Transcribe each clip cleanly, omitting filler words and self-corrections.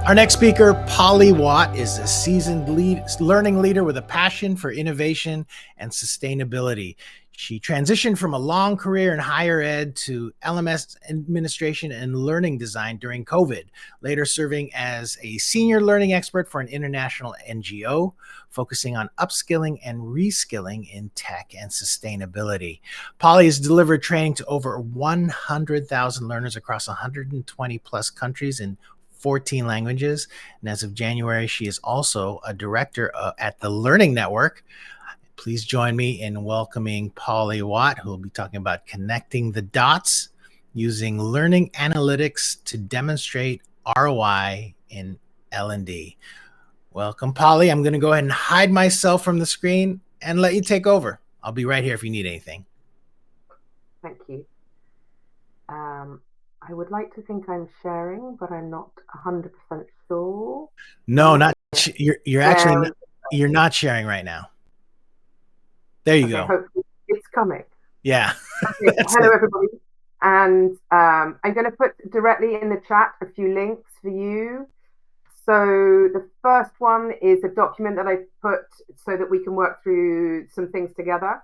Our next speaker, Polly Watt, is a seasoned learning leader with a passion for innovation and sustainability. She transitioned from a long career in higher ed to LMS administration and learning design during COVID, later serving as a senior learning expert for an international NGO, focusing on upskilling and reskilling in tech and sustainability. Polly has delivered training to over 100,000 learners across 120 plus countries in 14 languages. And as of January, she is also a director at the Learning Network. Please join me in welcoming Polly Watt, who will be talking about connecting the dots using learning analytics to demonstrate ROI in L&D. Welcome, Polly. I'm going to go ahead and hide myself from the screen and let you take over. I'll be right here if you need anything. Thank you. I would like to think I'm sharing, but I'm not 100% sure. No, not you're actually you're not sharing right now. There you go. Hopefully it's coming. Yeah. Okay, hello, everybody. And I'm going to put directly in the chat a few links for you. So the first one is a document that I've put so that we can work through some things together.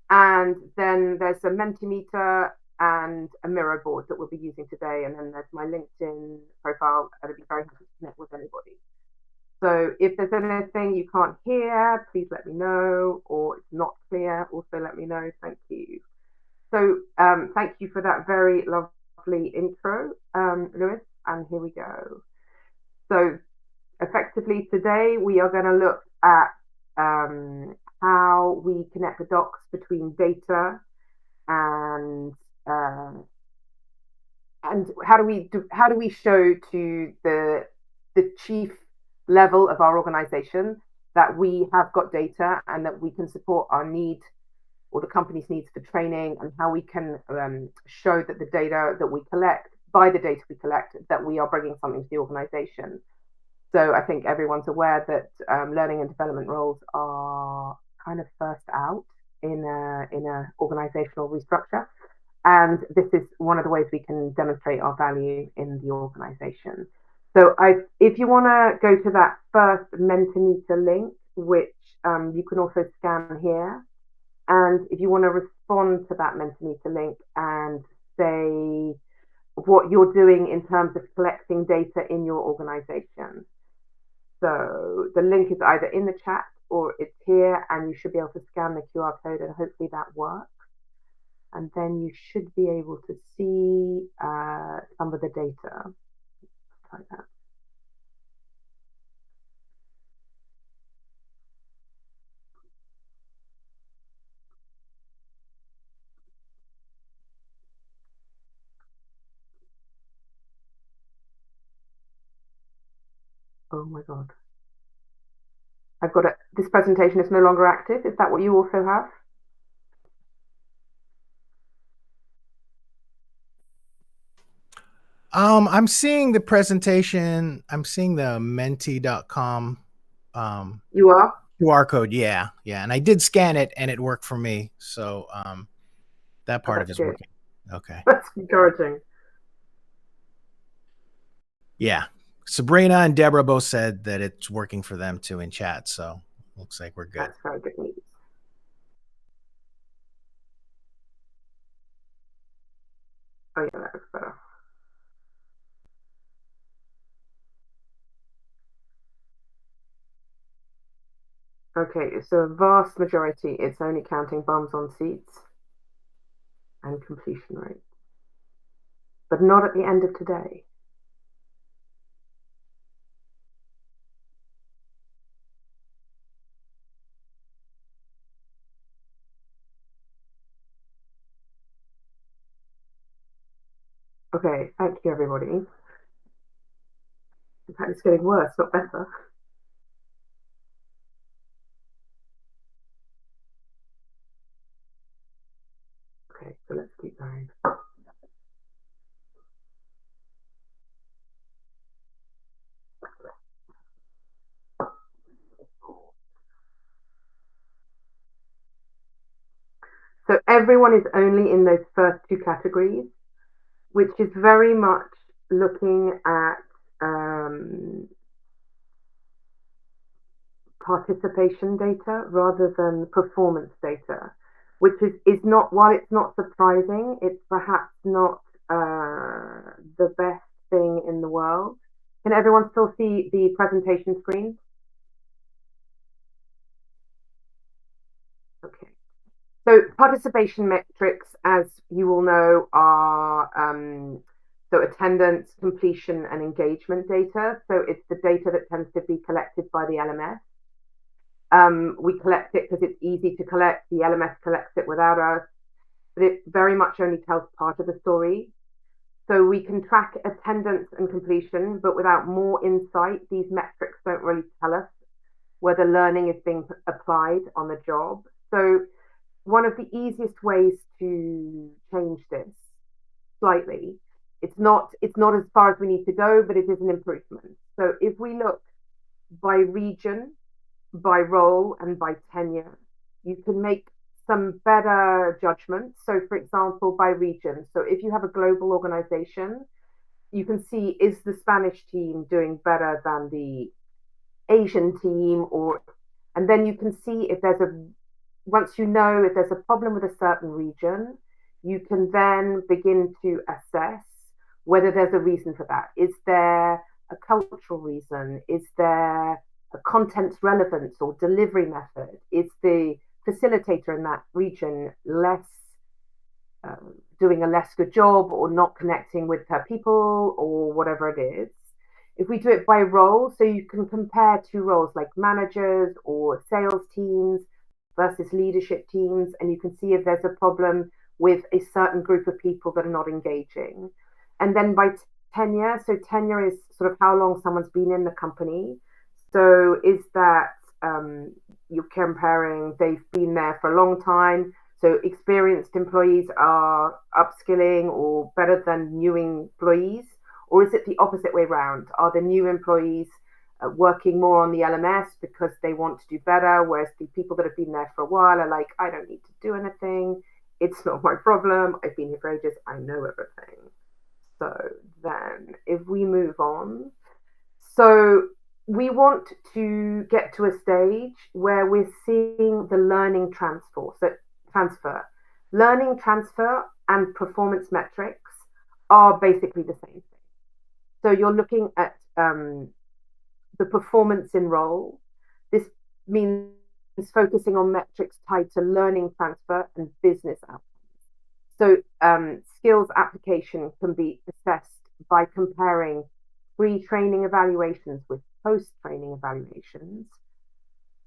And then there's a Mentimeter and a Miro board that we'll be using today. And then there's my LinkedIn profile. I'd be very happy to connect with anybody. So if there's anything you can't hear, please let me know, or it's not clear, also let me know. Thank you. So thank you for that very lovely intro, Lewis, and here we go. So effectively today, we are going to look at how we connect the dots between data and how do we show to the chief level of our organization that we have got data and that we can support our need or the company's needs for training, and how we can show that the data that we collect, that we are bringing something to the organization. So I think everyone's aware that learning and development roles are kind of first out in a organizational restructure. And this is one of the ways we can demonstrate our value in the organization. So if you want to go to that first Mentimeter link, which you can also scan here, and if you want to respond to that Mentimeter link and say what you're doing in terms of collecting data in your organization. So the link is either in the chat or it's here, and you should be able to scan the QR code, and hopefully that works. And then you should be able to see some of the data like that. Oh my God. I've got this presentation is no longer active. Is that what you also have? I'm seeing the presentation. I'm seeing the menti.com you are QR code. Yeah. And I did scan it and it worked for me. So that part of it is working. Okay. That's encouraging. Yeah. Sabrina and Deborah both said that it's working for them too in chat. So looks like we're good. That's very good news. Oh yeah, that looks better. Okay, so vast majority, it's only counting bums on seats and completion rate, but not at the end of today. Okay, thank you, everybody. In fact, it's getting worse, not better. Okay, so let's keep going. So everyone is only in those first two categories, which is very much looking at participation data rather than performance data, which is not, while it's not surprising, it's perhaps not the best thing in the world. Can everyone still see the presentation screen? Okay. So participation metrics, as you all know, are so attendance, completion, and engagement data. So it's the data that tends to be collected by the LMS. We collect it because it's easy to collect. The LMS collects it without us, but it very much only tells part of the story. So we can track attendance and completion, but without more insight, these metrics don't really tell us whether learning is being applied on the job. So one of the easiest ways to change this slightly, it's not as far as we need to go, but it is an improvement. So if we look by region, by role, and by tenure, you can make some better judgments. So for example, by region, so if you have a global organization, you can see, is the Spanish team doing better than the Asian team, or, and then you can see if there's a, once you know if there's a problem with a certain region, you can then begin to assess whether there's a reason for that. Is there a cultural reason? Is there a content's relevance or delivery method? Is the facilitator in that region less doing a less good job, or not connecting with her people, or whatever it is? If we do it by role, so you can compare two roles like managers or sales teams versus leadership teams, and you can see if there's a problem with a certain group of people that are not engaging. And then by tenure, so tenure is sort of how long someone's been in the company. So is that you're comparing, they've been there for a long time, so experienced employees are upskilling or better than new employees? Or is it the opposite way around? Are the new employees working more on the LMS because they want to do better, whereas the people that have been there for a while are like, I don't need to do anything. It's not my problem. I've been here for ages. I know everything. So then if we move on, so we want to get to a stage where we're seeing the learning transfer. Learning transfer and performance metrics are basically the same thing. So you're looking at the performance in role. This means focusing on metrics tied to learning transfer and business outcomes. So skills application can be assessed by comparing pre-training evaluations with post-training evaluations.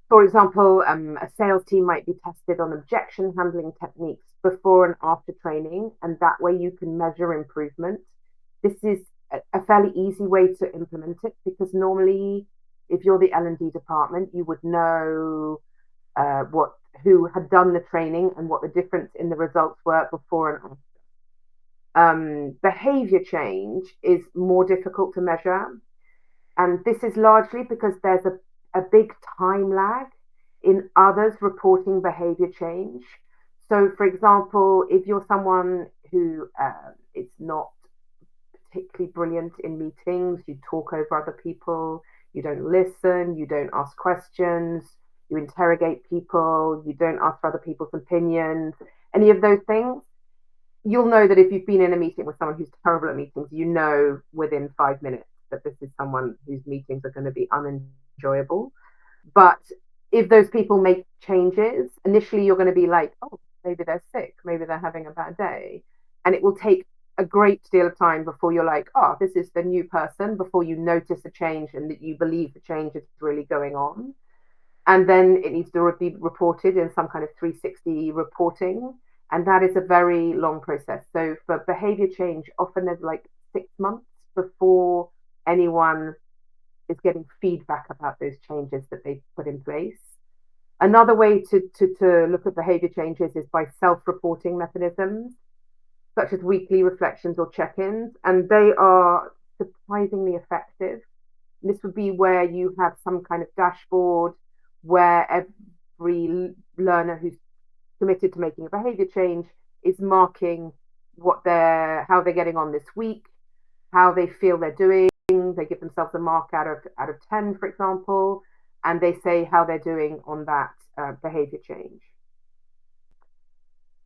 For example, a sales team might be tested on objection handling techniques before and after training, and that way you can measure improvement. This is a fairly easy way to implement it, because normally if you're the L&D department, you would know who had done the training and what the difference in the results were before and after. Behavior change is more difficult to measure, and this is largely because there's a big time lag in others reporting behavior change. So for example, if you're someone who is not particularly brilliant in meetings, you talk over other people, you don't listen, you don't ask questions, you interrogate people, you don't ask for other people's opinions, any of those things, you'll know that if you've been in a meeting with someone who's terrible at meetings, you know within 5 minutes that this is someone whose meetings are going to be unenjoyable. But if those people make changes, initially you're going to be like, oh, maybe they're sick, maybe they're having a bad day. And it will take a great deal of time before you're like, oh, this is the new person, before you notice a change and that you believe the change is really going on. And then it needs to be reported in some kind of 360 reporting. And that is a very long process. So for behavior change, often there's like 6 months before anyone is getting feedback about those changes that they've put in place. Another way to look at behavior changes is by self-reporting mechanisms, such as weekly reflections or check-ins, and they are surprisingly effective. This would be where you have some kind of dashboard where every learner who's committed to making a behavior change is marking how they're getting on this week, how they feel they're doing, they give themselves a mark out of 10, for example, and they say how they're doing on that behavior change.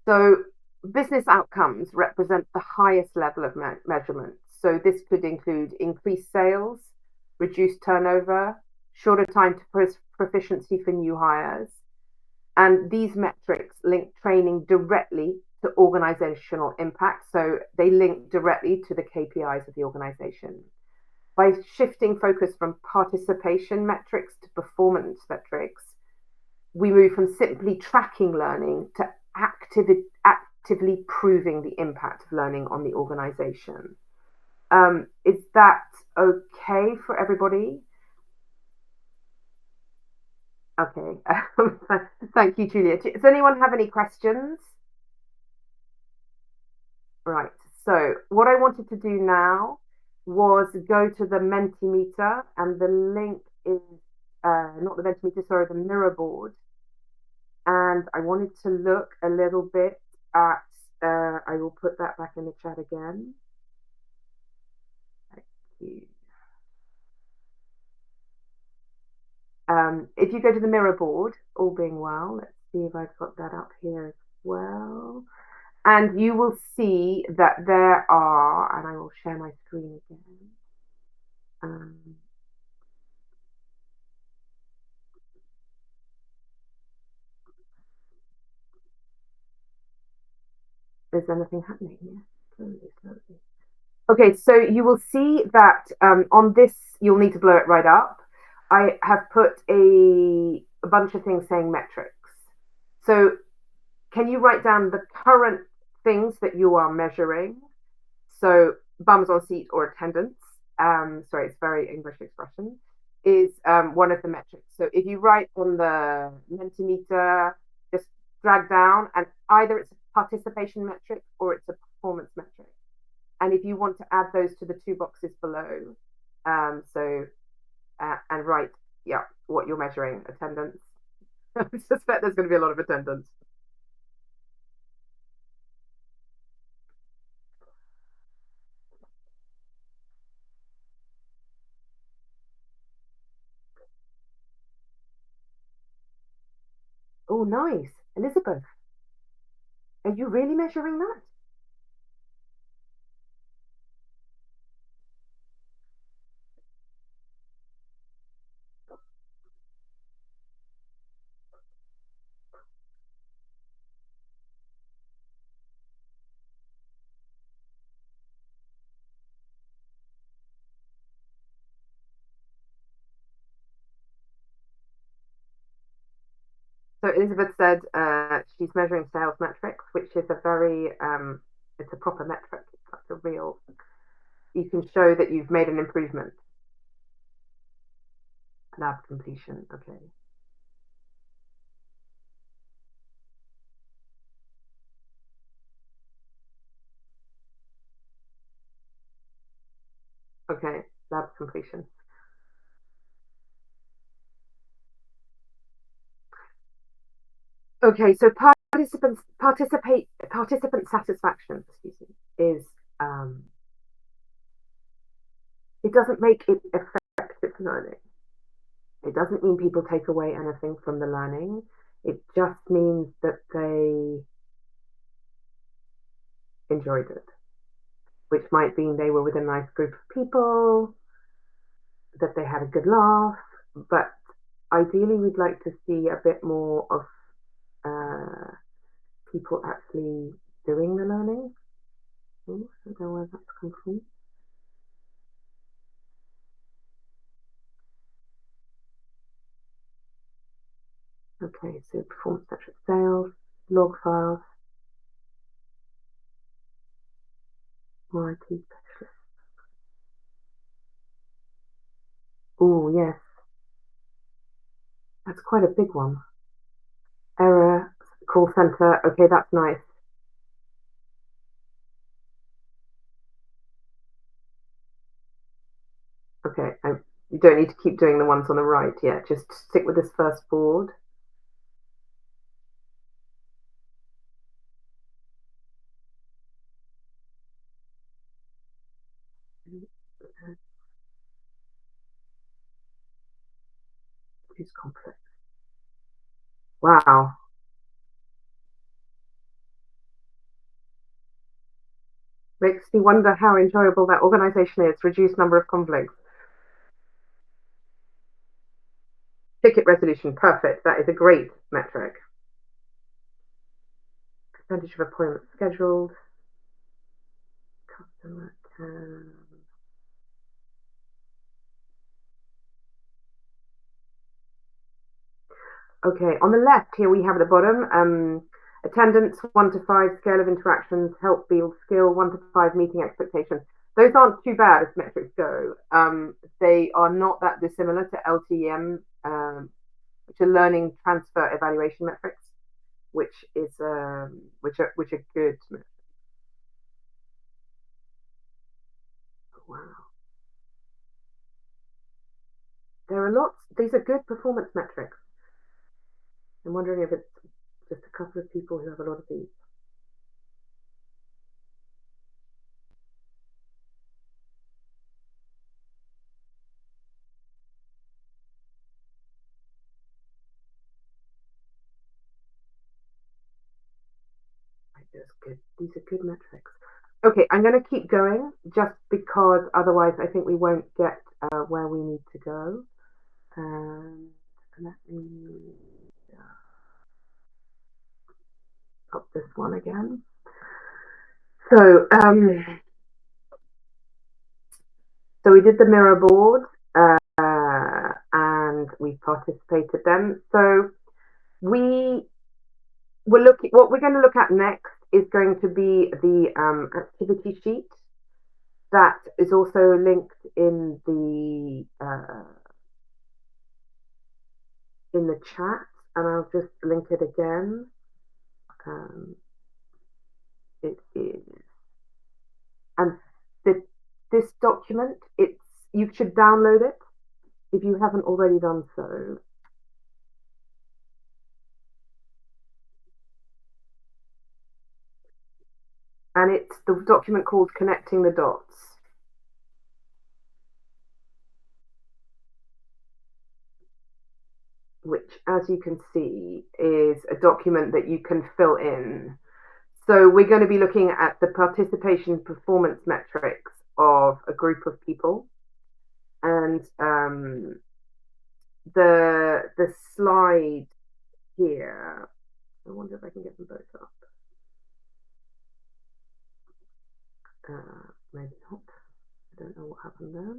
So business outcomes represent the highest level of measurement. So this could include increased sales, reduced turnover, shorter time to proficiency for new hires. And these metrics link training directly to organizational impact. So they link directly to the KPIs of the organization. By shifting focus from participation metrics to performance metrics, we move from simply tracking learning to actively proving the impact of learning on the organization. Is that okay for everybody? Okay. Thank you, Julia. Does anyone have any questions? Right. So what I wanted to do now was go to the Mentimeter, and the link is not the Mentimeter, sorry, the mirror board. And I wanted to look a little bit at, I will put that back in the chat again. Thank you. If you go to the mirror board, all being well, let's see if I've got that up here as well. And you will see that there are, and I will share my screen again. Is anything happening here? Slowly, slowly. Okay, so you will see that on this, you'll need to blow it right up. I have put a bunch of things saying metrics. So can you write down the current things that you are measuring? So bums on seat or attendance, sorry, it's very English expression, is one of the metrics. So if you write on the Mentimeter, just drag down, and either it's a participation metric or it's a performance metric. And if you want to add those to the two boxes below, and write, yeah, what you're measuring, attendance. I suspect there's going to be a lot of attendance. Oh, nice. Elizabeth, are you really measuring that? So Elizabeth said she's measuring sales metrics, which is a very, it's a proper metric. It's like a real, you can show that you've made an improvement. Lab completion, okay. Okay, lab completion. Okay, so participant satisfaction, excuse me, is it doesn't make it effective learning. It doesn't mean people take away anything from the learning. It just means that they enjoyed it, which might mean they were with a nice group of people, that they had a good laugh, but ideally we'd like to see a bit more of people actually doing the learning. Ooh, I don't know where that's come from. Okay, so performance metric sales, log files, IT specialist. Oh, yes. That's quite a big one. Error, call center. Okay, that's nice. Okay, you don't need to keep doing the ones on the right yet. Just stick with this first board. reduce conflict. Wow. Makes me wonder how enjoyable that organization is. Reduce number of conflicts. Ticket resolution, perfect. That is a great metric. Percentage of appointments scheduled. Customer can... Okay, on the left here we have at the bottom attendance 1 to 5, scale of interactions, help build skill 1 to 5, meeting expectations. Those aren't too bad as metrics go. They are not that dissimilar to LTEM, which are learning transfer evaluation metrics, which are good. Wow, there are lots. These are good performance metrics. I'm wondering if it's just a couple of people who have a lot of these. Good. These are good metrics. Okay, I'm going to keep going just because otherwise I think we won't get where we need to go. Let me up this one again. So we did the mirror board and we participated then. So we were looking. What we're going to look at next is going to be the activity sheet that is also linked in the chat, and I'll just link it again. It is, and this document, you should download it if you haven't already done so. And it's the document called Connecting the Dots. Which, as you can see, is a document that you can fill in. So we're going to be looking at the participation performance metrics of a group of people. And the slide here, I wonder if I can get them both up. Maybe not. I don't know what happened there.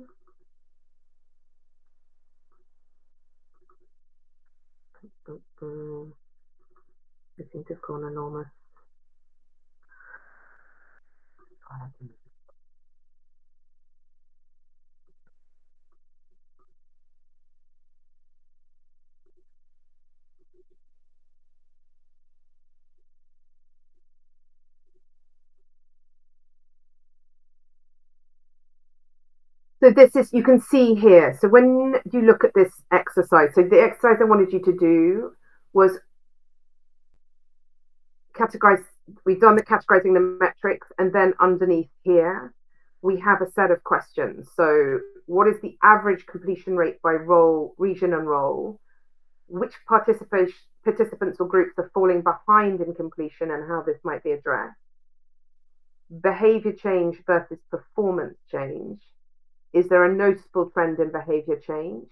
I think they've gone enormous. So this is, you can see here. So when you look at this exercise, so the exercise I wanted you to do was categorize, we've done the categorizing the metrics, and then underneath here, we have a set of questions. So what is the average completion rate by role, region and role? Which participants or groups are falling behind in completion and how this might be addressed? Behavior change versus performance change. Is there a noticeable trend in behavior change?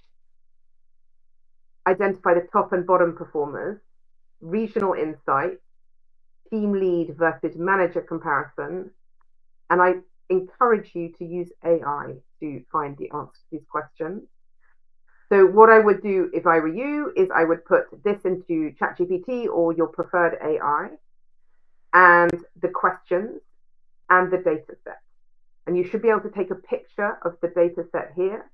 Identify the top and bottom performers. Regional insight. Team lead versus manager comparison. And I encourage you to use AI to find the answer to these questions. So what I would do if I were you is I would put this into ChatGPT or your preferred AI and the questions and the data set. And you should be able to take a picture of the data set here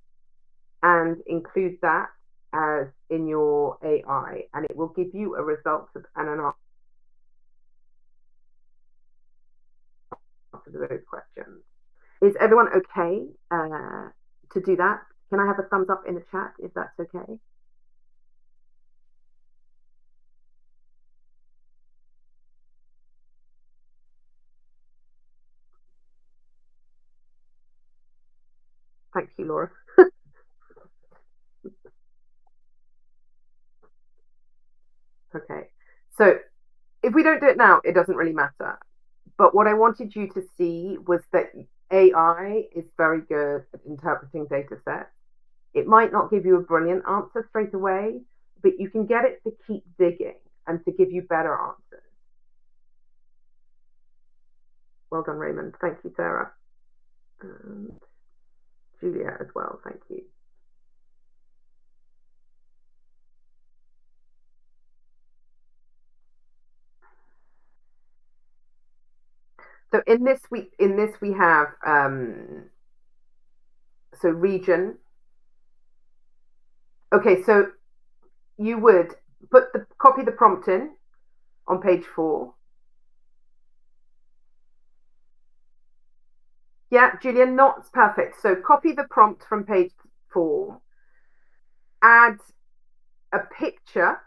and include that as in your AI, and it will give you a result and an answer to those questions. Is everyone okay to do that? Can I have a thumbs up in the chat if that's okay? Thank you, Laura. Okay. So if we don't do it now, it doesn't really matter. But what I wanted you to see was that AI is very good at interpreting data sets. It might not give you a brilliant answer straight away, but you can get it to keep digging and to give you better answers. Well done, Raymond. Thank you, Sarah. And Julia as well. Thank you. So in this we have so region. Okay, so you would copy the prompt in on page 4. Yeah, Julia, not perfect. So copy the prompt from page 4, add a picture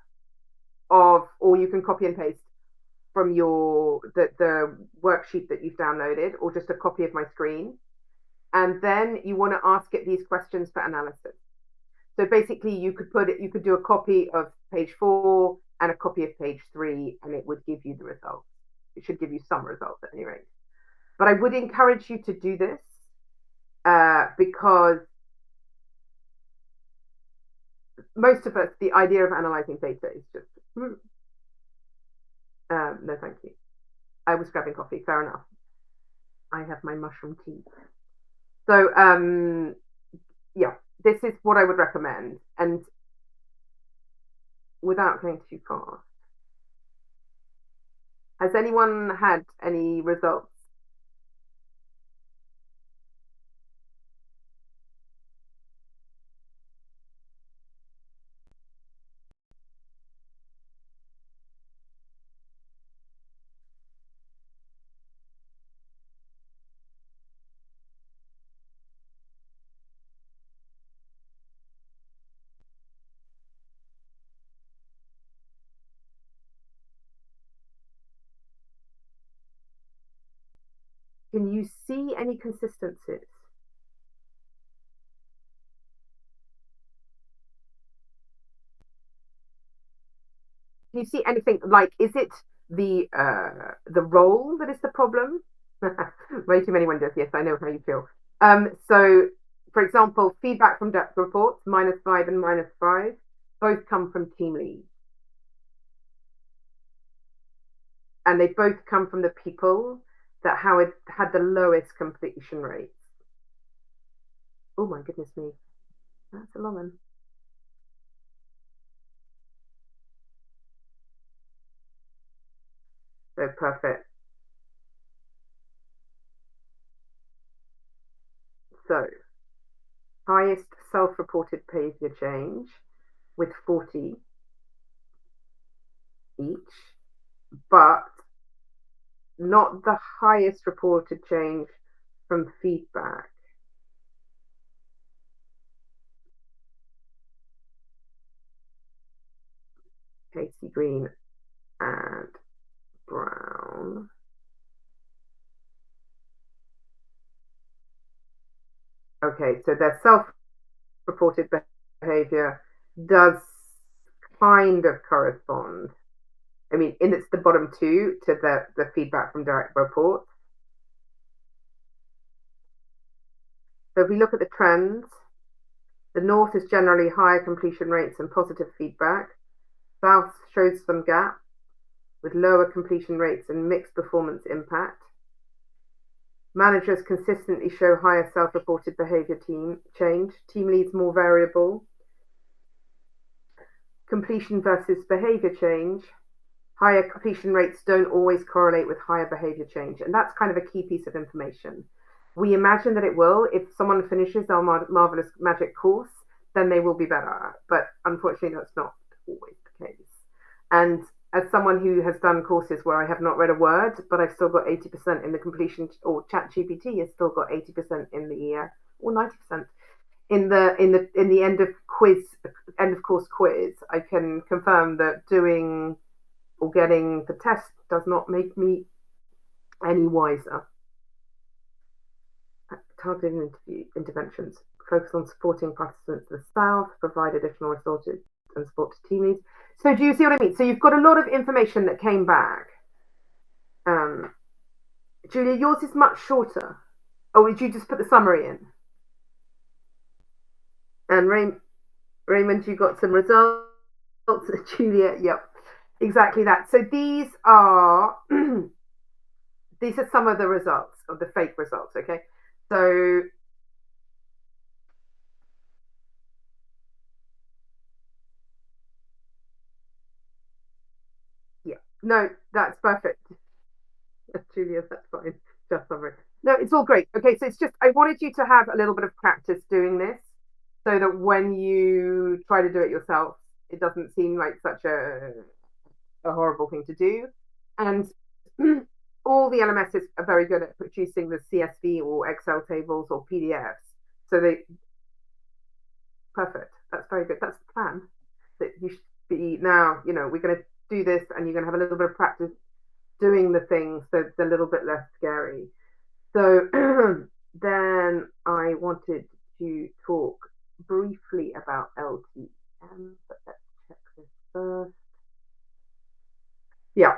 of, or you can copy and paste from the worksheet that you've downloaded, or just a copy of my screen. And then you want to ask it these questions for analysis. So basically you could do a copy of page 4 and a copy of page 3, and it would give you the results. It should give you some results at any rate. But I would encourage you to do this because most of us, the idea of analyzing data is just, no, thank you. I was grabbing coffee. Fair enough. I have my mushroom tea. So, yeah, this is what I would recommend. And without going too far, has anyone had any results? Can you see any consistencies? Can you see anything like, is it the role that is the problem? Way too many windows. Yes, I know how you feel. So, for example, feedback from direct reports -5 and -5 both come from team leads, and they both come from the people that had the lowest completion rates. Oh my goodness me, that's a long one. So perfect. So highest self-reported behavior change with 40 each, but not the highest reported change from feedback. Casey Green and Brown. Okay, so their self-reported behavior does kind of correspond. I mean, and it's the bottom two to the feedback from direct reports. So if we look at the trends, the North is generally higher completion rates and positive feedback. South shows some gap with lower completion rates and mixed performance impact. Managers consistently show higher self-reported behavior change. Team leads more variable. Completion versus behavior change. Higher completion rates don't always correlate with higher behavior change. And that's kind of a key piece of information. We imagine that it will. If someone finishes our Marvelous Magic course, then they will be better. But unfortunately, that's not always the case. And as someone who has done courses where I have not read a word, but I've still got 80% in the completion, or ChatGPT has still got 80% in the or 90% in the end of course quiz, I can confirm that doing or getting the test does not make me any wiser. Targeted interventions focus on supporting participants to the south, provide additional resources and support to team leads. So do you see what I mean? So you've got a lot of information that came back. Julia, yours is much shorter. Oh, did you just put the summary in? And Raymond, you got some results. Julia, yep, exactly that. So these are these are some of the results of the fake results. Okay, so yeah, no, that's perfect. Julia, that's fine. Just summary. No, it's all great. Okay, so it's just I wanted you to have a little bit of practice doing this, so that when you try to do it yourself, it doesn't seem like such a horrible thing to do. And all the LMSs are very good at producing the CSV or Excel tables or PDFs. So they perfect. That's very good. That's the plan. That you should be now, we're gonna do this and you're gonna have a little bit of practice doing the things so it's a little bit less scary. So then I wanted to talk briefly about LTM, but let's check this first. Yeah,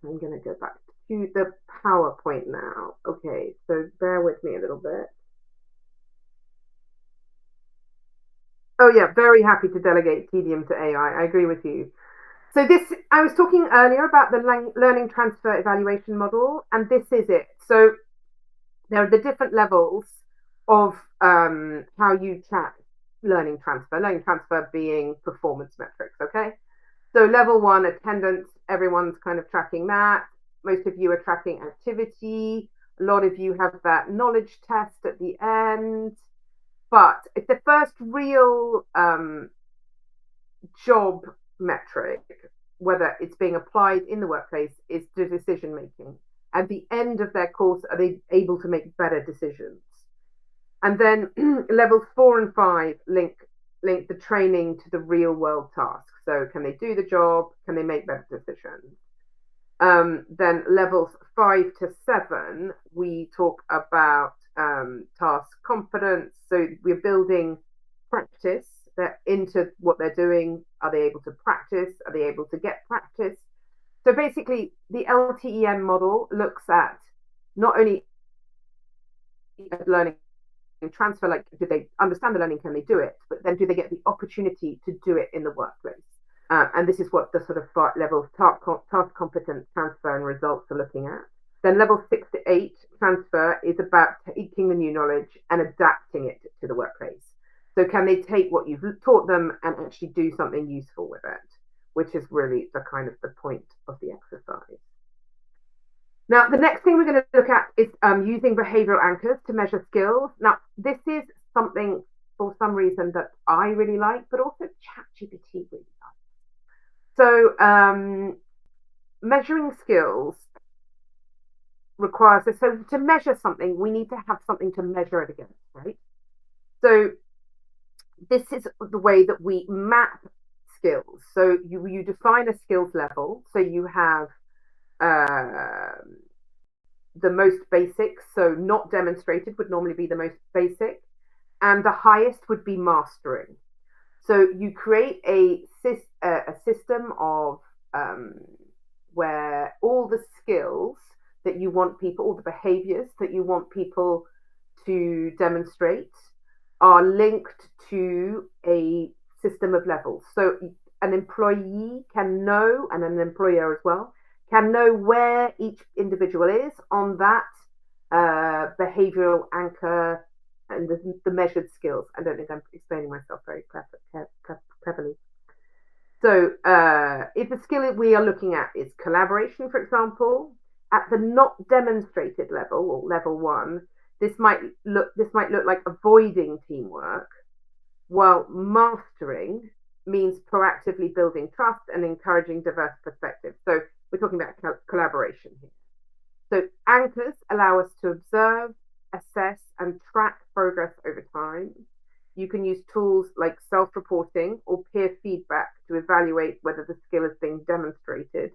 I'm going to go back to the PowerPoint now. Okay, so bear with me a little bit. Oh yeah, very happy to delegate tedium to AI. I agree with you. So this, I was talking earlier about the learning transfer evaluation model, and this is it. So there are the different levels of how you track learning transfer. Learning transfer being performance metrics. Okay, so level one, attendance, everyone's kind of tracking that. Most of you are tracking activity. A lot of you have that knowledge test at the end. But it's the first real job metric, whether it's being applied in the workplace, is the decision making. At the end of their course, are they able to make better decisions? And then levels 4 and 5 link the training to the real world tasks. So can they do the job? Can they make better decisions? Then levels 5 to 7, we talk about task competence. So we're building practice into what they're doing. Are they able to practice? Are they able to get practice? So basically, the LTEM model looks at not only learning transfer, like do they understand the learning, can they do it, but then do they get the opportunity to do it in the workplace? And this is what the sort of level task competence transfer and results are looking at. Then level 6 to 8 transfer is about taking the new knowledge and adapting it to the workplace. So can they take what you've taught them and actually do something useful with it, which is really the kind of the point of the exercise. Now, the next thing we're going to look at is using behavioral anchors to measure skills. Now, this is something for some reason that I really like, but also ChatGPT really likes. So measuring skills requires, so to measure something, we need to have something to measure it against, right? So this is the way that we map skills. So you define a skills level. So you have the most basic, so not demonstrated would normally be the most basic, and the highest would be mastering. So you create a system of where all the skills that you want people, all the behaviors that you want people to demonstrate are linked to a system of levels. So an employee can know, and an employer as well, can know where each individual is on that behavioral anchor and the measured skills. I don't think I'm explaining myself very cleverly. So if the skill we are looking at is collaboration, for example, at the not demonstrated level or level 1, this might look like avoiding teamwork, while mastering means proactively building trust and encouraging diverse perspectives. So we're talking about collaboration here. So anchors allow us to observe, assess, and track progress over time. You can use tools like self-reporting or peer feedback to evaluate whether the skill is being demonstrated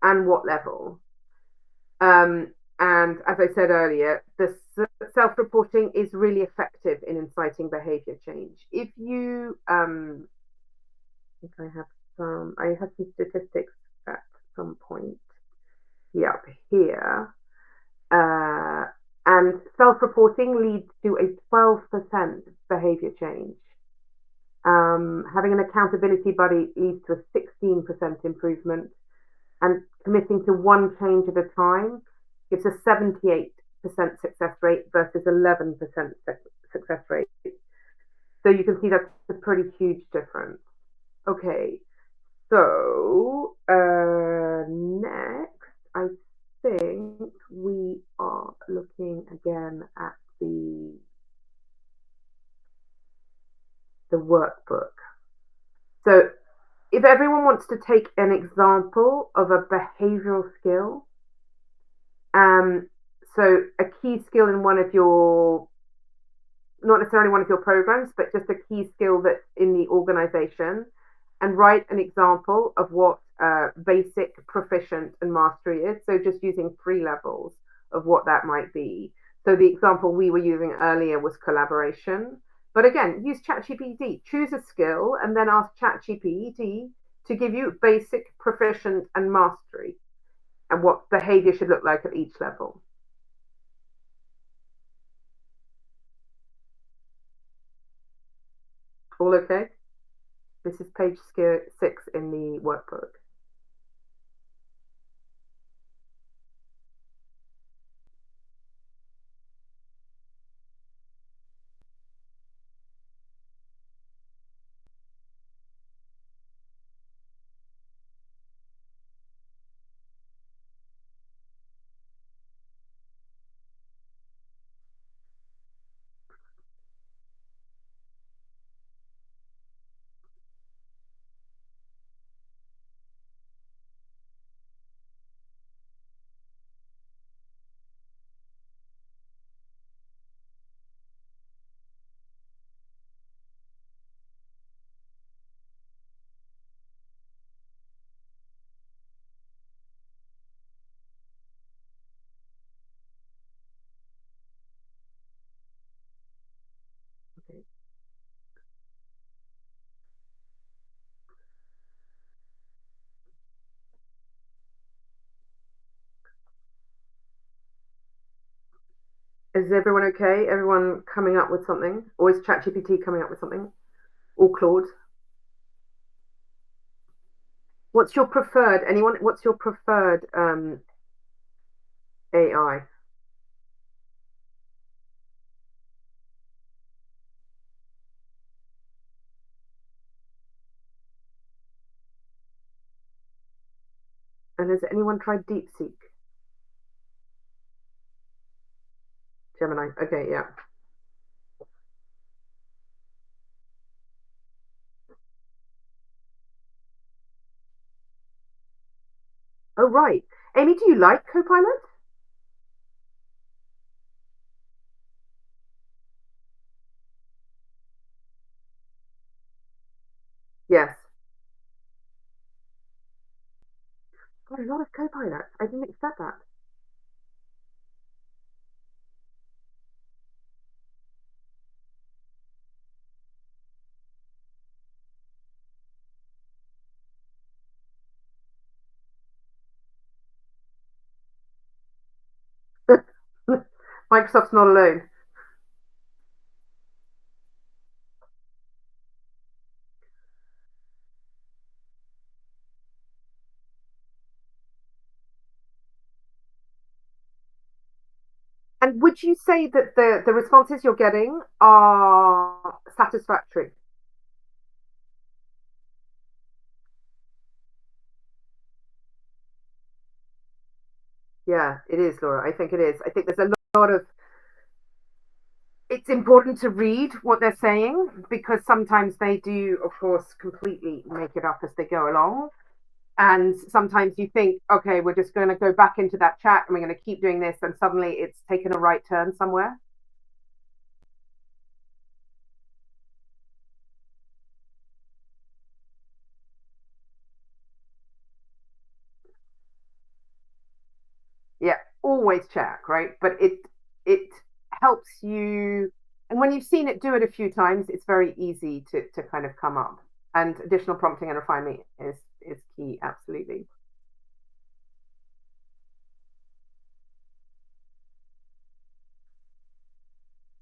and what level. And as I said earlier, the self-reporting is really effective in inciting behavior change. If you think I have some statistics at some point. Yep, here. Uh, and self-reporting leads to a 12% behavior change. Having an accountability buddy leads to a 16% improvement, and committing to one change at a time gives a 78% success rate versus 11% success rate. So you can see that's a pretty huge difference. Okay, so next, I think we are looking again at the workbook. So if everyone wants to take an example of a behavioral skill, so a key skill in one of your, not necessarily one of your programs, but just a key skill that's in the organization, and write an example of what basic, proficient, and mastery is. So just using 3 levels of what that might be. So the example we were using earlier was collaboration. But again, use ChatGPT. Choose a skill and then ask ChatGPT to give you basic, proficient, and mastery, and what behavior should look like at each level. All okay? This is page 6 in the workbook. Okay. Is everyone okay? Everyone coming up with something? Or is ChatGPT coming up with something? Or Claude? What's your preferred? Anyone? What's your preferred AI? And has anyone tried DeepSeek? Gemini. Okay, yeah. Oh, right. Amy, do you like Copilot? Yes. Got a lot of Copilot. I didn't expect that. Microsoft's not alone. And would you say that the responses you're getting are satisfactory? Yeah, it is, Laura. I think it is. I think there's a lot of, it's important to read what they're saying, because sometimes they do, of course, completely make it up as they go along. And sometimes you think, okay, we're just going to go back into that chat and we're going to keep doing this. And suddenly it's taken a right turn somewhere. Yeah, always check, right? But it helps you. And when you've seen it do it a few times, it's very easy to kind of come up. And additional prompting and refinement is key, absolutely.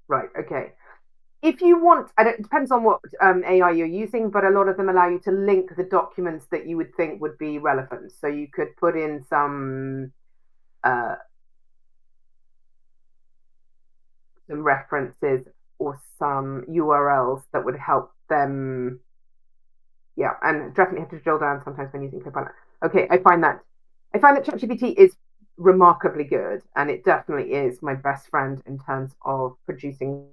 Right, okay. If you want, it depends on what AI you're using, but a lot of them allow you to link the documents that you would think would be relevant. So you could put in uh, some references or some URLs that would help them. Yeah, and definitely have to drill down sometimes when using Copilot. Okay, I find that ChatGPT is remarkably good, and it definitely is my best friend in terms of producing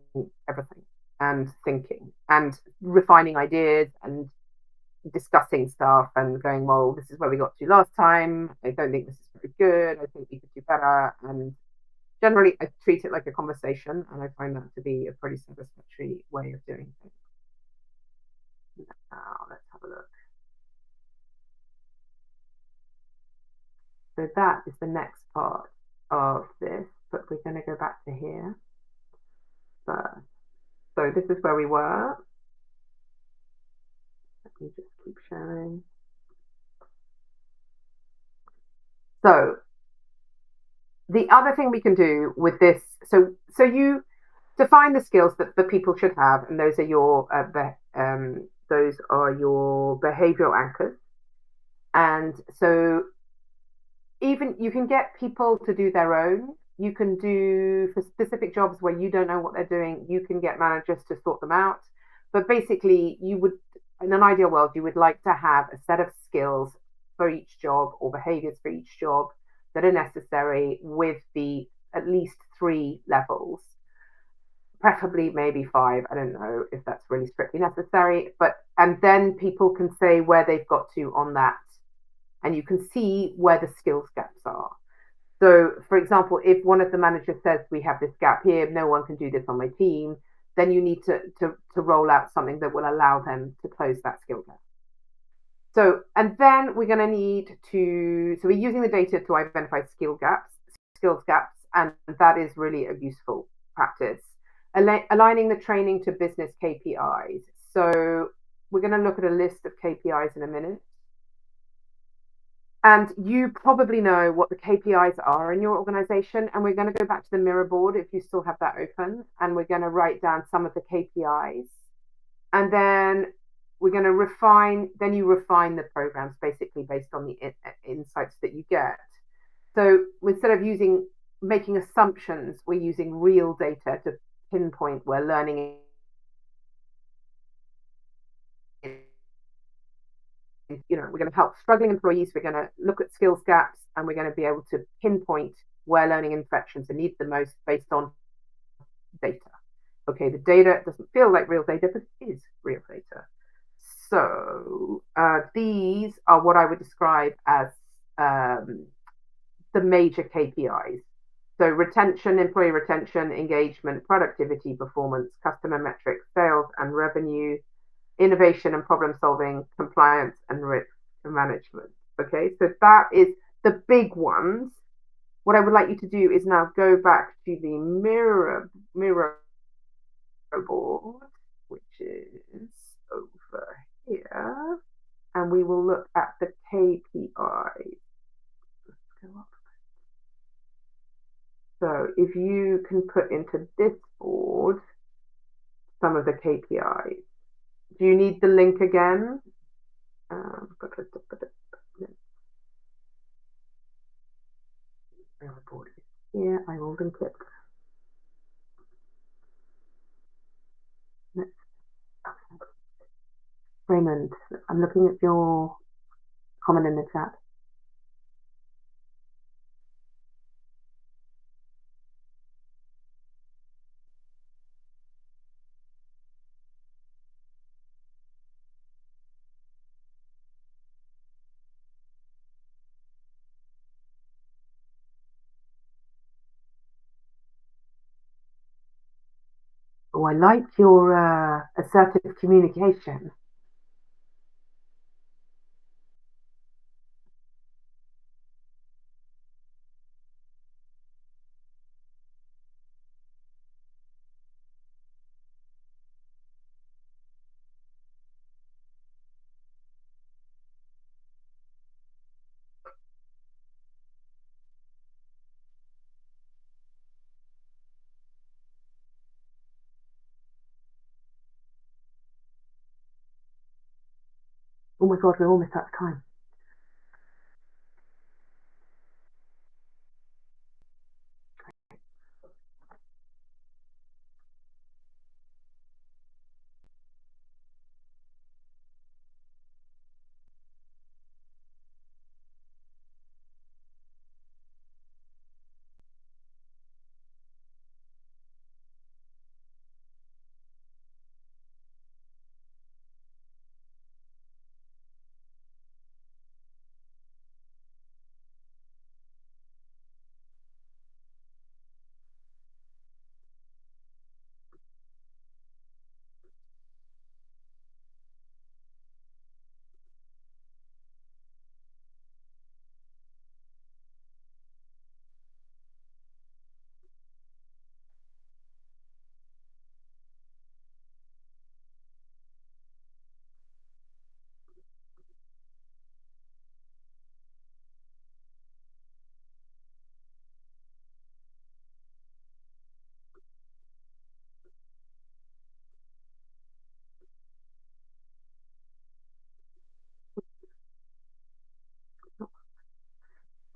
everything and thinking and refining ideas and discussing stuff and going, well, this is where we got to last time. I don't think this is very good. I think we could do better. And generally, I treat it like a conversation, and I find that to be a pretty satisfactory way of doing things. Now, let's have a look. So that is the next part of this, but we're going to go back to here first. So this is where we were. Let me just keep sharing. So the other thing we can do with this, so you define the skills that the people should have, and those are your behavioral anchors. And so even you can get people to do their own. You can do for specific jobs where you don't know what they're doing, you can get managers to sort them out. But basically, you would, in an ideal world, you would like to have a set of skills for each job or behaviors for each job that are necessary with the at least three levels, preferably maybe five. I don't know if that's really strictly necessary, but and then people can say where they've got to on that, and you can see where the skills gaps are. So, for example, if one of the managers says we have this gap here, no one can do this on my team, then you need to roll out something that will allow them to close that skill gap. So, and then we're going to need to, so we're using the data to identify skills gaps, and that is really a useful practice. Aligning the training to business KPIs. So, we're going to look at a list of KPIs in a minute. And you probably know what the KPIs are in your organization. And we're going to go back to the mirror board if you still have that open. And we're going to write down some of the KPIs. And then we're going to you refine the programs basically based on the insights that you get. So instead of making assumptions, we're using real data to pinpoint where learning we're going to help struggling employees. We're going to look at skills gaps, and we're going to be able to pinpoint where learning inflections are needed the most based on data. Okay, the data doesn't feel like real data, but it is real data. So these are what I would describe as the major KPIs. So retention, employee retention, engagement, productivity, performance, customer metrics, sales and revenue, innovation and problem solving, compliance and risk management. Okay, so that is the big ones. What I would like you to do is now go back to the mirror board, which is over here, and we will look at the KPIs. Let's go up. So if you can put into this board some of the KPIs. Do you need the link again? Board here. I will link it. Raymond, I'm looking at your comment in the chat. Oh, I like your assertive communication. Oh my God, we're almost out of time.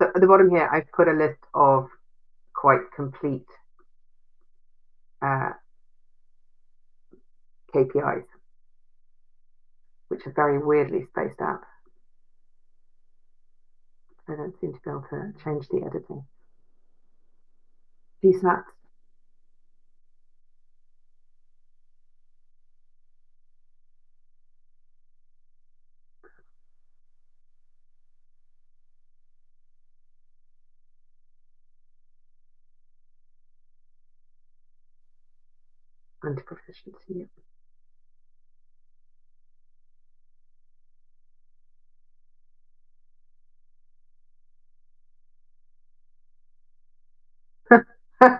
So at the bottom here, I've put a list of quite complete uh, KPIs, which are very weirdly spaced out. I don't seem to be able to change the editing. DSAT. And proficiency. I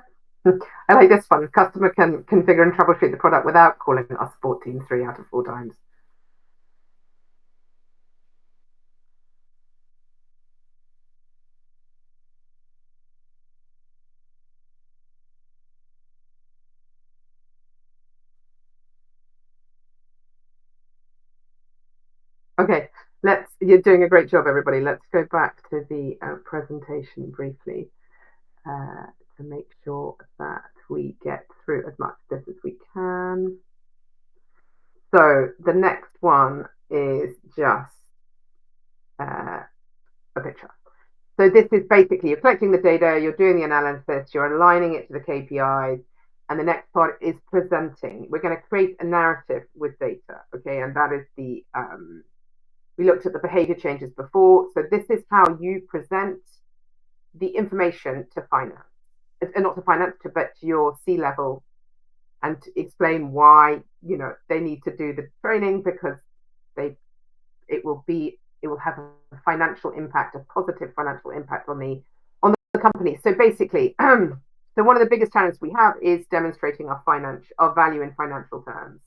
like this one. Customer can configure and troubleshoot the product without calling us support team 3 out of 4 times. Okay, you're doing a great job, everybody. Let's go back to the presentation briefly to make sure that we get through as much of this as we can. So the next one is just a picture. So this is basically you're collecting the data, you're doing the analysis, you're aligning it to the KPIs, and the next part is presenting. We're going to create a narrative with data, okay? And that is we looked at the behavior changes before. So this is how you present the information to finance, not to finance, but to your C-level, and to explain why they need to do the training because it will have a financial impact, a positive financial impact on the company. So basically, so one of the biggest challenges we have is demonstrating our value in financial terms.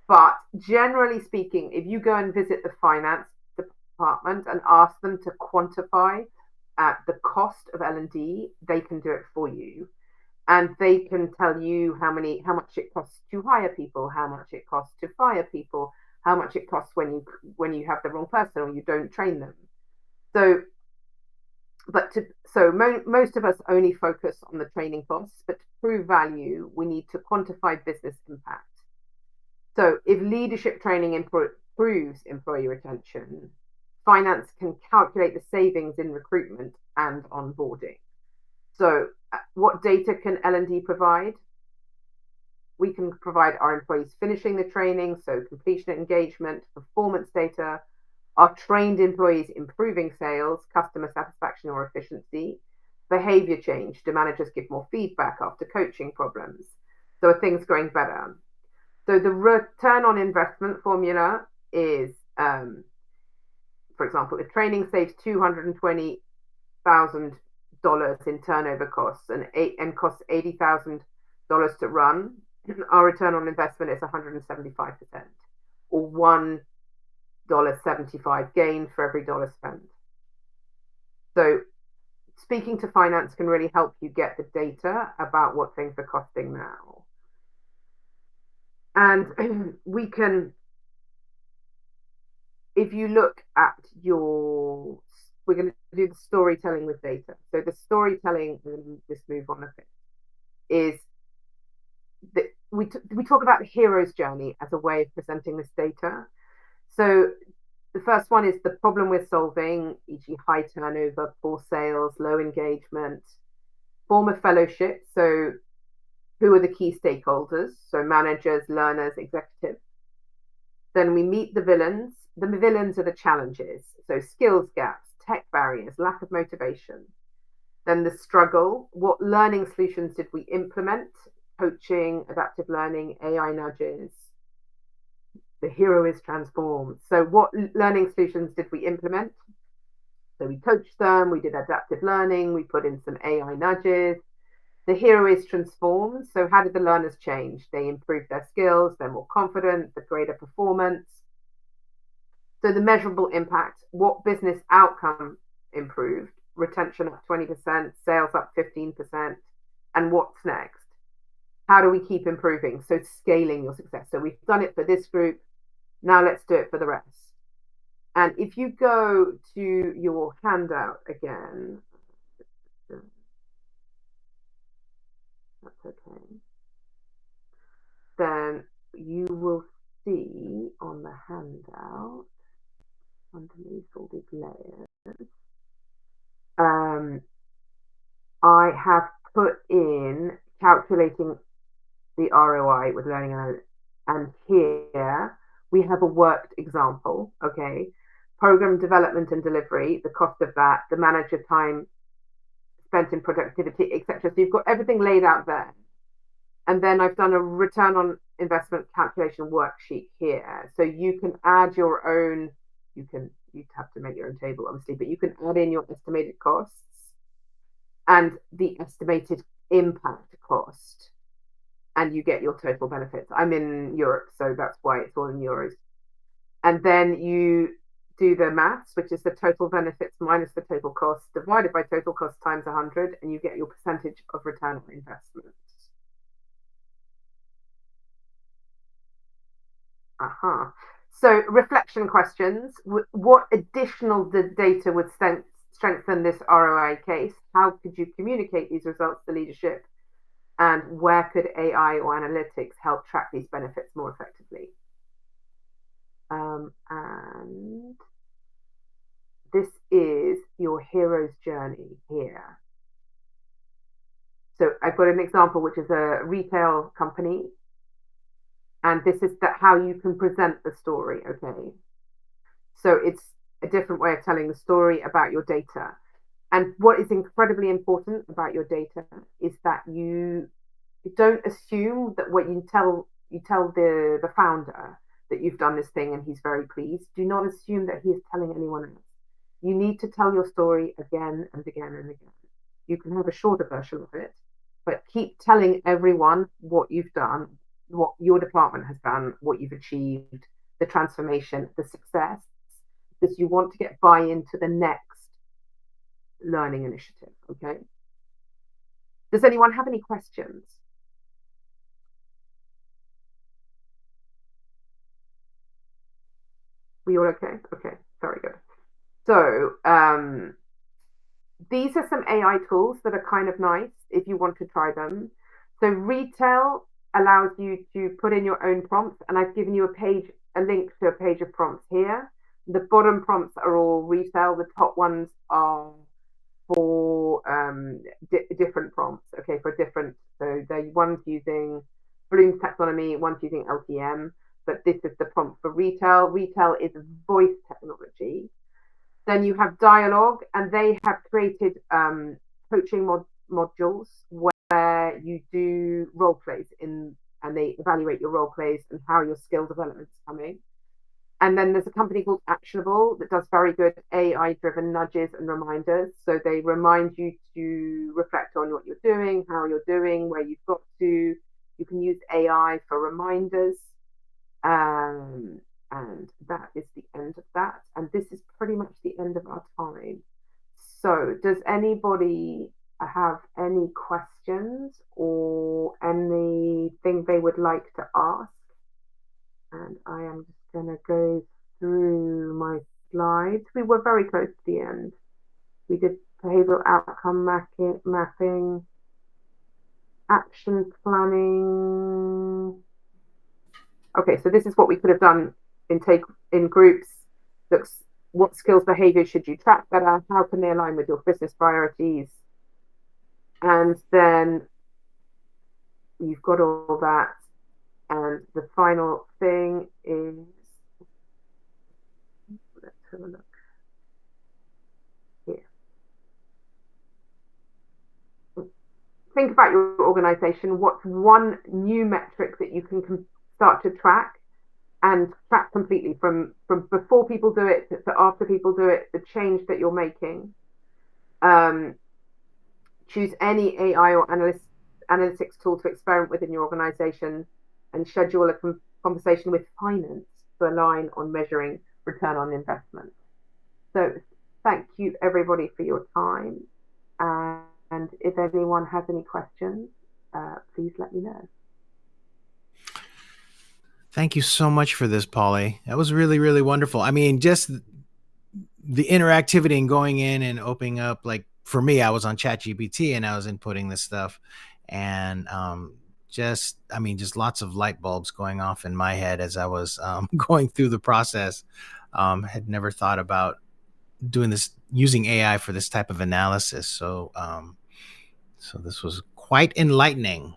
But generally speaking, if you go and visit the finance department and ask them to quantify the cost of L&D, they can do it for you. And they can tell you how much it costs to hire people, how much it costs to fire people, how much it costs when you have the wrong person or you don't train them. So, most of us only focus on the training costs, but to prove value, we need to quantify business impact. So, if leadership training improves employee retention, finance can calculate the savings in recruitment and onboarding. So, what data can L&D provide? We can provide our employees finishing the training, so completion engagement, performance data, our trained employees improving sales, customer satisfaction or efficiency, behavior change. Do managers give more feedback after coaching problems? So are things going better? So the return on investment formula is, for example, if training saves $220,000 in turnover costs and costs $80,000 to run, our return on investment is 175%, or $1.75 gain for every dollar spent. So speaking to finance can really help you get the data about what things are costing now. And we can, if you look at your, we're going to do the storytelling with data. So the storytelling, just move on a bit, is that we talk about the hero's journey as a way of presenting this data. So the first one is the problem we're solving, e.g., high turnover, poor sales, low engagement. Form a fellowship. So who are the key stakeholders? So managers, learners, executives. Then we meet the villains. The villains are the challenges. So skills gaps, tech barriers, lack of motivation. Then the struggle. What learning solutions did we implement? Coaching, adaptive learning, AI nudges. The hero is transformed. So what learning solutions did we implement? So we coached them, we did adaptive learning, we put in some AI nudges. The hero is transformed. So how did the learners change? They improved their skills, they're more confident, the greater performance. So the measurable impact, what business outcome improved? Retention up 20%, sales up 15%. And what's next? How do we keep improving? So scaling your success. So we've done it for this group. Now let's do it for the rest. And if you go to your handout again, that's okay, then you will see on the handout, underneath all these layers, I have put in calculating the ROI with learning analytics. And here we have a worked example, okay? Program development and delivery, the cost of that, the manager time spent in productivity, etc. So you've got everything laid out there. And then I've done a return on investment calculation worksheet here. So you can add your own, you'd have to make your own table, obviously, but you can add in your estimated costs and the estimated impact cost, and you get your total benefits. I'm in Europe, so that's why it's all in euros. And then you do the maths, which is the total benefits minus the total cost divided by total cost times 100, and you get your percentage of return on investment. So reflection questions. What additional data would strengthen this ROI case? How could you communicate these results to leadership? And where could AI or analytics help track these benefits more effectively? And this is your hero's journey here. So I've got an example, which is a retail company. And this is how you can present the story, okay? So it's a different way of telling the story about your data. And what is incredibly important about your data is that you don't assume that what you tell the founder that you've done this thing and he's very pleased. Do not assume that he is telling anyone else. You need to tell your story again and again and again. You can have a shorter version of it, but keep telling everyone what you've done, what your department has done, what you've achieved, the transformation, the success, because you want to get buy-in to the next learning initiative, okay? Does anyone have any questions? We all okay? Okay, very good. So these are some AI tools that are kind of nice if you want to try them. So retail allows you to put in your own prompts, and I've given you a link to a page of prompts here. The bottom prompts are all retail. The top ones are for different prompts. Okay, for different. So the one's using Bloom's taxonomy, one's using LTM, but this is the prompt for retail. Retail is voice technology. Then you have dialogue, and they have created coaching modules where you do role plays and they evaluate your role plays and how your skill development is coming. And then there's a company called Actionable that does very good AI-driven nudges and reminders. So they remind you to reflect on what you're doing, how you're doing, where you've got to. You can use AI for reminders. And that is the end of that. And this is pretty much the end of our time. So does anybody have any questions or anything they would like to ask? And I am just going to go through my slides. We were very close to the end. We did behavioral outcome mapping, action planning. Okay, so this is what we could have done in groups. Looks what skills behavior should you track better? How can they align with your business priorities? And then you've got all that. And the final thing is, let's have a look here. Think about your organization. What's one new metric that you can start to track and track completely from before people do it to after people do it, the change that you're making. Choose any AI or analytics tool to experiment with in your organization and schedule a conversation with finance to align on measuring return on investment. So thank you everybody for your time. And if anyone has any questions, please let me know. Thank you so much for this, Polly. That was really, really wonderful. I mean, just the interactivity and going in and opening up, like for me, I was on ChatGPT and I was inputting this stuff, and just lots of light bulbs going off in my head as I was going through the process. Had never thought about doing this, using AI for this type of analysis. So this was quite enlightening.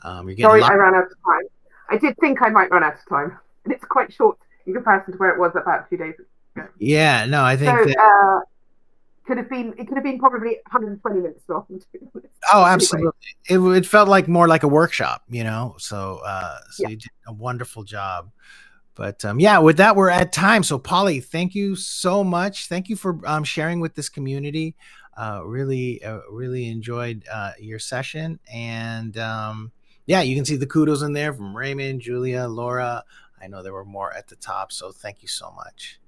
You're getting a Sorry, lot. I ran out of time. I did think I might run out of time, and it's quite short in comparison to where it was about 2 days ago. Yeah, no, I think So that. it could have been probably 120 minutes long. Oh, Anyway, absolutely. It felt like more like a workshop, So yeah. you did a wonderful job. But yeah, with that, we're at time. So, Polly, thank you so much. Thank you for sharing with this community. Really enjoyed your session. And yeah, you can see the kudos in there from Raymond, Julia, Laura. I know there were more at the top. So thank you so much.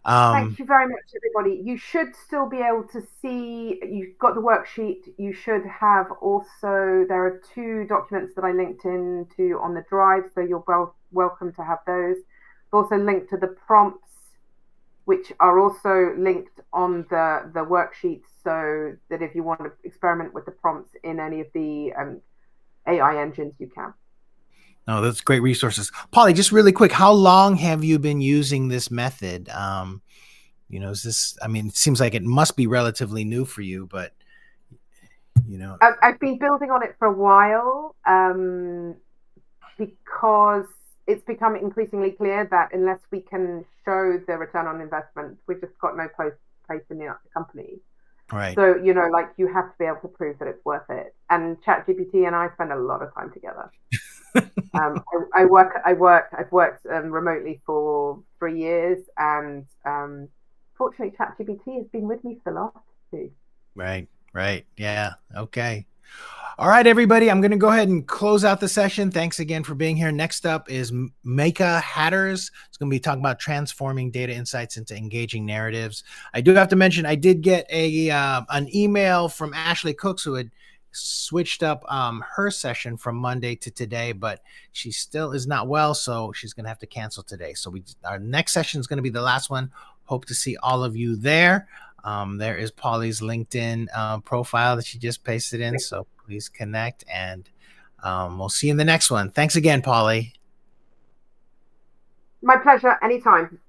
Thank you very much, everybody. You should still be able to see, you've got the worksheet. You should have also, there are 2 documents that I linked into on the drive, so you're welcome to have those. I've also linked to the prompts, which are also linked on the worksheet, so that if you want to experiment with the prompts in any of the AI engines, you can. No, that's great resources. Polly, just really quick, how long have you been using this method? Is this, I mean, it seems like it must be relatively new for you, but, I've been building on it for a while because it's become increasingly clear that unless we can show the return on investment, we've just got no place in the company. Right. So, like you have to be able to prove that it's worth it. And ChatGPT and I spend a lot of time together. I've worked remotely for 3 years, and fortunately, ChatGPT has been with me for the last 2. Right. Yeah. Okay. All right, everybody. I'm going to go ahead and close out the session. Thanks again for being here. Next up is Micah Hatters. It's going to be talking about transforming data insights into engaging narratives. I do have to mention, I did get an email from Ashley Cooks, who had switched up her session from Monday to today, but she still is not well, so she's going to have to cancel today. So our next session is going to be the last one. Hope to see all of you there. There is Polly's LinkedIn profile that she just pasted in, so please connect, and we'll see you in the next one. Thanks again, Polly. My pleasure. Anytime.